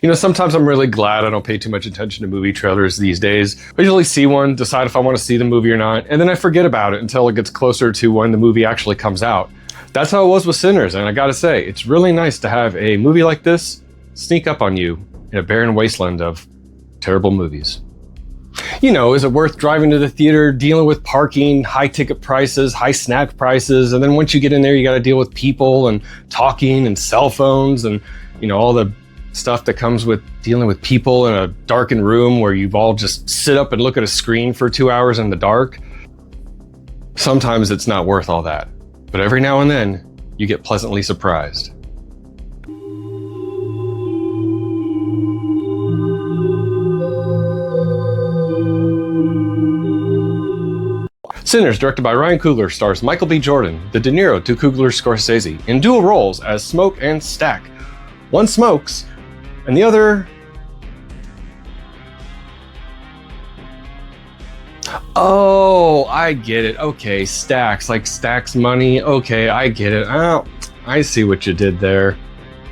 You know, sometimes I'm really glad I don't pay too much attention to movie trailers these days. I usually see one, decide if I want to see the movie or not, and then I forget about it until it gets closer to when the movie actually comes out. That's how it was with Sinners, and I gotta say, it's really nice to have a movie like this sneak up on you in a barren wasteland of terrible movies. You know, is it worth driving to the theater, dealing with parking, high ticket prices, high snack prices, and then once you get in there, you gotta deal with people and talking and cell phones and, you know, all the stuff that comes with dealing with people in a darkened room where you've all just sit up and look at a screen for 2 hours in the dark? Sometimes it's not worth all that, but every now and then you get pleasantly surprised. Sinners, directed by Ryan Coogler, stars Michael B. Jordan, the De Niro to Coogler's Scorsese, in dual roles as Smoke and Stack. One smokes, and the other... Oh, I get it. Okay, Stacks, like Stacks money. Okay, I get it. Oh, I see what you did there.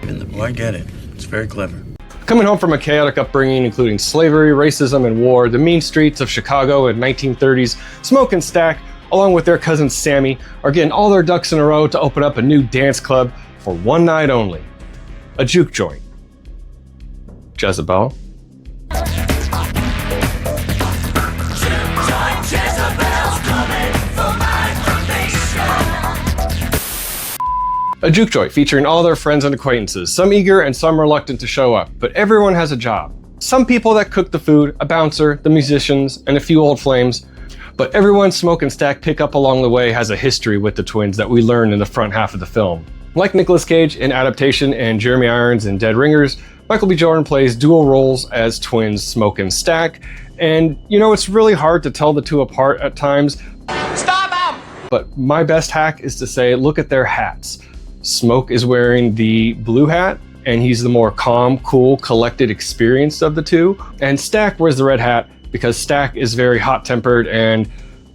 Oh, I get it. It's very clever. Coming home from a chaotic upbringing, including slavery, racism, and war, the mean streets of Chicago in 1930s, Smoke and Stack, along with their cousin Sammy, are getting all their ducks in a row to open up a new dance club for one night only. A juke joint. Jezebel. A juke joint featuring all their friends and acquaintances, some eager and some reluctant to show up, but everyone has a job. Some people that cook the food, a bouncer, the musicians, and a few old flames, but everyone Smoke and Stack pick up along the way has a history with the twins that we learn in the front half of the film. Like Nicolas Cage in Adaptation and Jeremy Irons in Dead Ringers, Michael B. Jordan plays dual roles as twins Smoke and Stack, and you know, it's really hard to tell the two apart at times. Stop them! But my best hack is to say, look at their hats. Smoke is wearing the blue hat, and he's the more calm, cool, collected, experienced of the two. And Stack wears the red hat because Stack is very hot-tempered and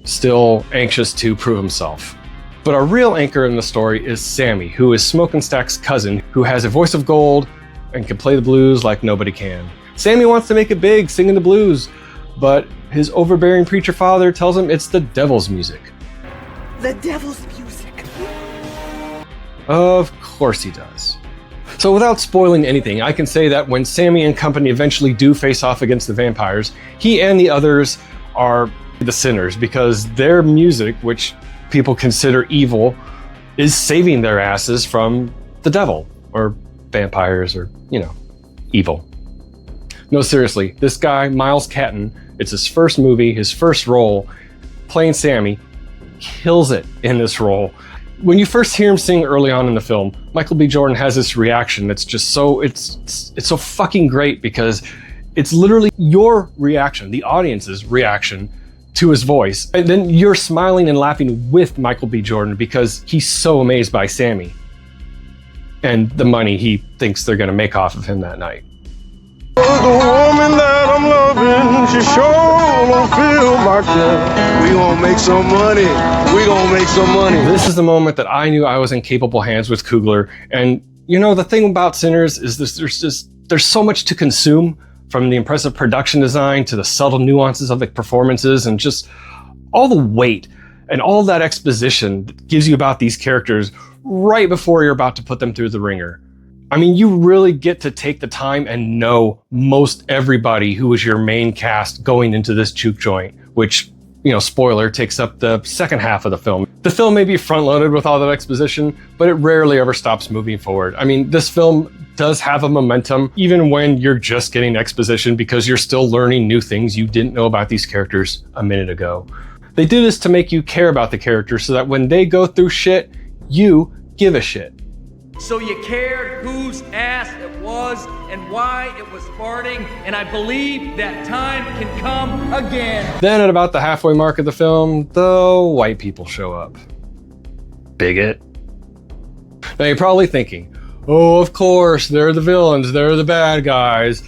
still anxious to prove himself. But our real anchor in the story is Sammy, who is Smoke and Stack's cousin, who has a voice of gold and can play the blues like nobody can. Sammy wants to make it big, singing the blues, but his overbearing preacher father tells him it's the devil's music. The devil's music. Of course he does. So without spoiling anything, I can say that when Sammy and company eventually do face off against the vampires, he and the others are the sinners because their music, which people consider evil, is saving their asses from the devil, or vampires, or, you know, evil. No, seriously, this guy, Miles Caton, it's his first movie, his first role, playing Sammy, kills it in this role. When you first hear him sing early on in the film, Michael B. Jordan has this reaction that's just so, it's so fucking great because it's literally your reaction, the audience's reaction to his voice. And then you're smiling and laughing with Michael B. Jordan because he's so amazed by Sammy and the money he thinks they're gonna make off of him that night. The woman that I'm loving, she sure don't feel like that. We gonna make some money. We gonna make some money. This is the moment that I knew I was in capable hands with Coogler. And you know, the thing about Sinners is there's so much to consume, from the impressive production design to the subtle nuances of the performances and just all the weight and all that exposition that gives you about these characters right before you're about to put them through the ringer. I mean, you really get to take the time and know most everybody who was your main cast going into this juke joint, which, you know, spoiler, takes up the second half of the film. The film may be front-loaded with all that exposition, but it rarely ever stops moving forward. I mean, this film does have a momentum, even when you're just getting exposition, because you're still learning new things you didn't know about these characters a minute ago. They do this to make you care about the characters so that when they go through shit, you give a shit. So you cared whose ass it was and why it was farting, and I believe that time can come again. Then at about the halfway mark of the film, the white people show up. Bigot. Now you're probably thinking, oh, of course, they're the villains, they're the bad guys.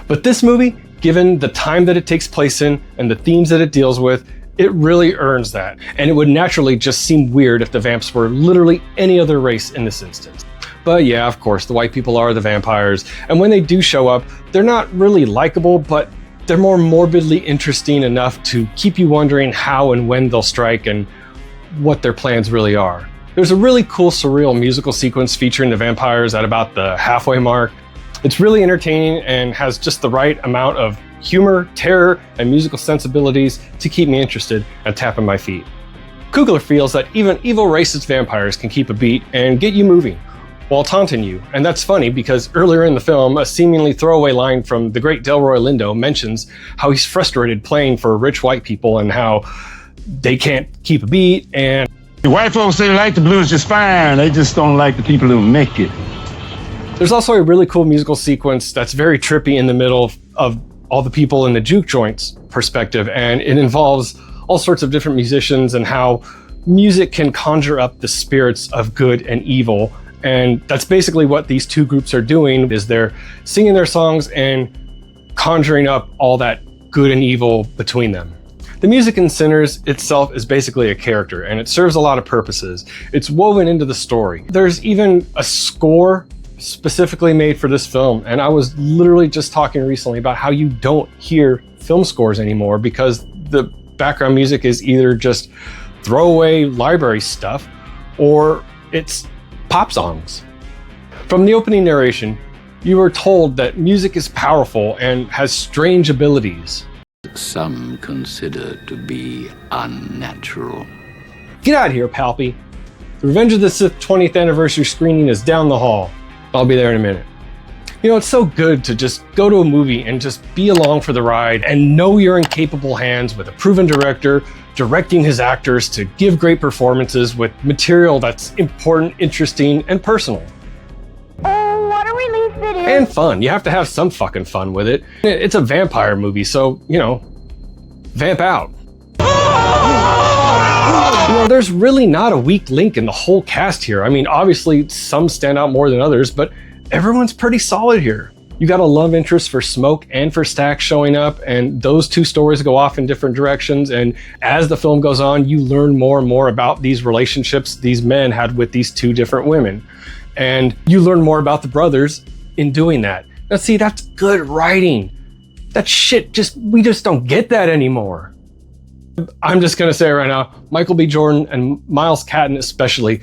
But this movie, given the time that it takes place in and the themes that it deals with, it really earns that. And it would naturally just seem weird if the vamps were literally any other race in this instance. But yeah, of course, the white people are the vampires, and when they do show up, they're not really likable, but they're more morbidly interesting enough to keep you wondering how and when they'll strike and what their plans really are. There's a really cool surreal musical sequence featuring the vampires at about the halfway mark. It's really entertaining and has just the right amount of humor, terror, and musical sensibilities to keep me interested and tapping my feet. Coogler feels that even evil racist vampires can keep a beat and get you moving while taunting you. And that's funny because earlier in the film, a seemingly throwaway line from the great Delroy Lindo mentions how he's frustrated playing for rich white people and how they can't keep a beat. And the white folks say they like the blues just fine, they just don't like the people who make it. There's also a really cool musical sequence that's very trippy in the middle of all the people in the juke joint's perspective, and it involves all sorts of different musicians and how music can conjure up the spirits of good and evil. And that's basically what these two groups are doing, is they're singing their songs and conjuring up all that good and evil between them. The music in Sinners itself is basically a character, and it serves a lot of purposes. It's woven into the story. There's even a score specifically made for this film, and I was literally just talking recently about how you don't hear film scores anymore because the background music is either just throwaway library stuff or it's pop songs. From the opening narration, you are told that music is powerful and has strange abilities. Some consider to be unnatural. Get out of here, Palpy. The Revenge of the Sith 20th anniversary screening is down the hall. I'll be there in a minute. You know, it's so good to just go to a movie and just be along for the ride and know you're in capable hands with a proven director directing his actors to give great performances with material that's important, interesting, and personal. Oh, what a relief it is. And fun. You have to have some fucking fun with it. It's a vampire movie, so, you know, vamp out. You know, there's really not a weak link in the whole cast here. I mean, obviously some stand out more than others, but everyone's pretty solid here. You got a love interest for Smoke and for Stack showing up, and those two stories go off in different directions. And as the film goes on, you learn more and more about these relationships these men had with these two different women. And you learn more about the brothers in doing that. Now see, that's good writing. That shit we just don't get that anymore. I'm just gonna say right now, Michael B. Jordan and Miles Caton especially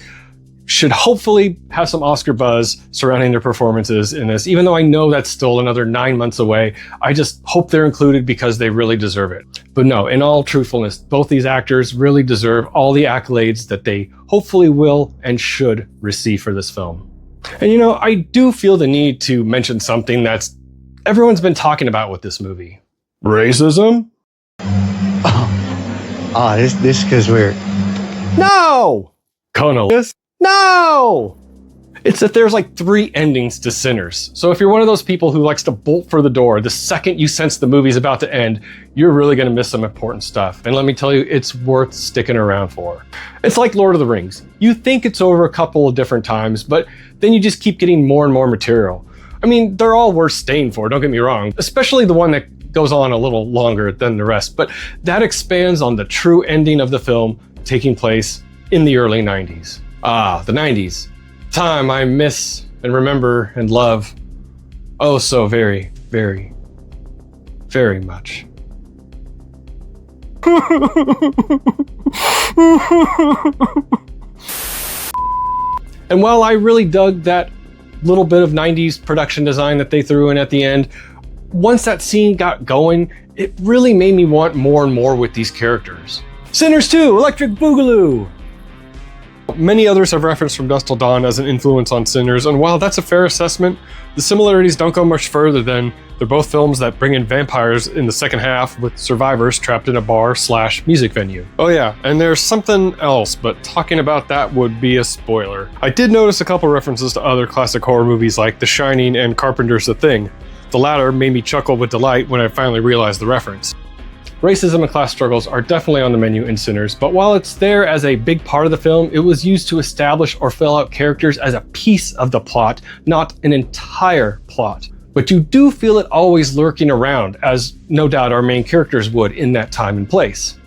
should hopefully have some Oscar buzz surrounding their performances in this. Even though I know that's still another 9 months away, I just hope they're included because they really deserve it. But no, in all truthfulness, both these actors really deserve all the accolades that they hopefully will and should receive for this film. And you know, I do feel the need to mention something that's everyone's been talking about with this movie. Racism? This because we're... No! Colonel. No! It's that there's like 3 endings to Sinners. So if you're one of those people who likes to bolt for the door the second you sense the movie's about to end, you're really gonna miss some important stuff. And let me tell you, it's worth sticking around for. It's like Lord of the Rings. You think it's over a couple of different times, but then you just keep getting more and more material. I mean, they're all worth staying for, don't get me wrong, especially the one that goes on a little longer than the rest, but that expands on the true ending of the film taking place in the early 90s. Ah, the 90s. Time I miss and remember and love oh so very, very, very much. And while I really dug that little bit of 90s production design that they threw in at the end, once that scene got going, it really made me want more and more with these characters. Sinners 2, Electric Boogaloo! Many others have referenced From Dusk Till Dawn as an influence on Sinners, and while that's a fair assessment, the similarities don't go much further than they're both films that bring in vampires in the second half with survivors trapped in a bar/music venue. Oh yeah, and there's something else, but talking about that would be a spoiler. I did notice a couple references to other classic horror movies like The Shining and Carpenter's The Thing. The latter made me chuckle with delight when I finally realized the reference. Racism and class struggles are definitely on the menu in Sinners, but while it's there as a big part of the film, it was used to establish or fill out characters as a piece of the plot, not an entire plot. But you do feel it always lurking around, as no doubt our main characters would in that time and place.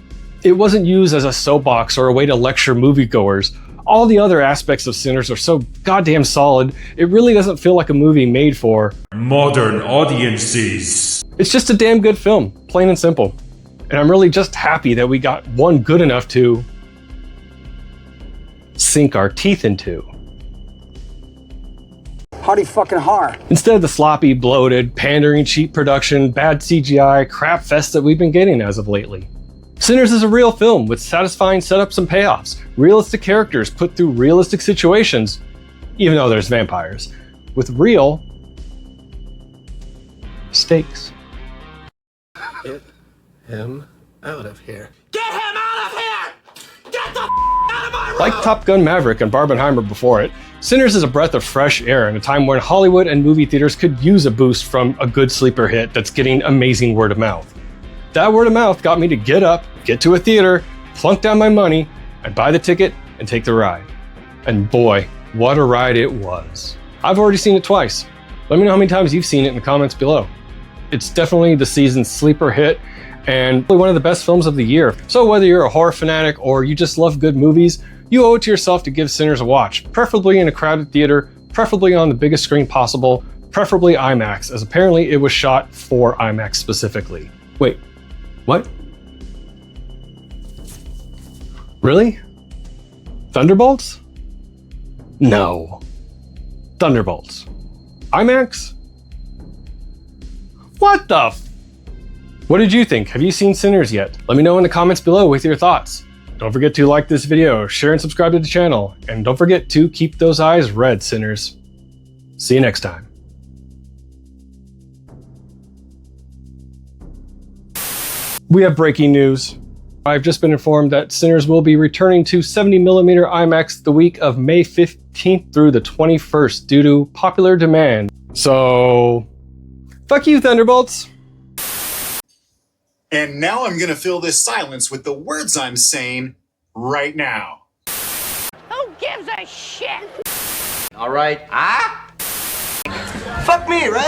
It wasn't used as a soapbox or a way to lecture moviegoers. All the other aspects of Sinners are so goddamn solid, it really doesn't feel like a movie made for modern audiences. It's just a damn good film, plain and simple. And I'm really just happy that we got one good enough to sink our teeth into. Hardy fucking har. Instead of the sloppy, bloated, pandering, cheap production, bad CGI, crap fest that we've been getting as of lately. Sinners is a real film with satisfying setups and payoffs, realistic characters put through realistic situations, even though there's vampires, with real stakes. Get him out of here. Get him out of here! Get the out of my room! Like Top Gun Maverick and Barbenheimer before it, Sinners is a breath of fresh air in a time when Hollywood and movie theaters could use a boost from a good sleeper hit that's getting amazing word of mouth. That word of mouth got me to get up, get to a theater, plunk down my money, and buy the ticket and take the ride. And boy, what a ride it was. I've already seen it twice. Let me know how many times you've seen it in the comments below. It's definitely the season's sleeper hit and one of the best films of the year. So whether you're a horror fanatic or you just love good movies, you owe it to yourself to give Sinners a watch, preferably in a crowded theater, preferably on the biggest screen possible, preferably IMAX, as apparently it was shot for IMAX specifically. Wait, what? Really? Thunderbolts? No. Thunderbolts. IMAX? What the f? What did you think? Have you seen Sinners yet? Let me know in the comments below with your thoughts. Don't forget to like this video, share and subscribe to the channel, and don't forget to keep those eyes red, Sinners. See you next time. We have breaking news. I've just been informed that Sinners will be returning to 70mm IMAX the week of May 15th through the 21st due to popular demand. So, fuck you, Thunderbolts. And now I'm gonna fill this silence with the words I'm saying right now. Who gives a shit? All right. Fuck me, right?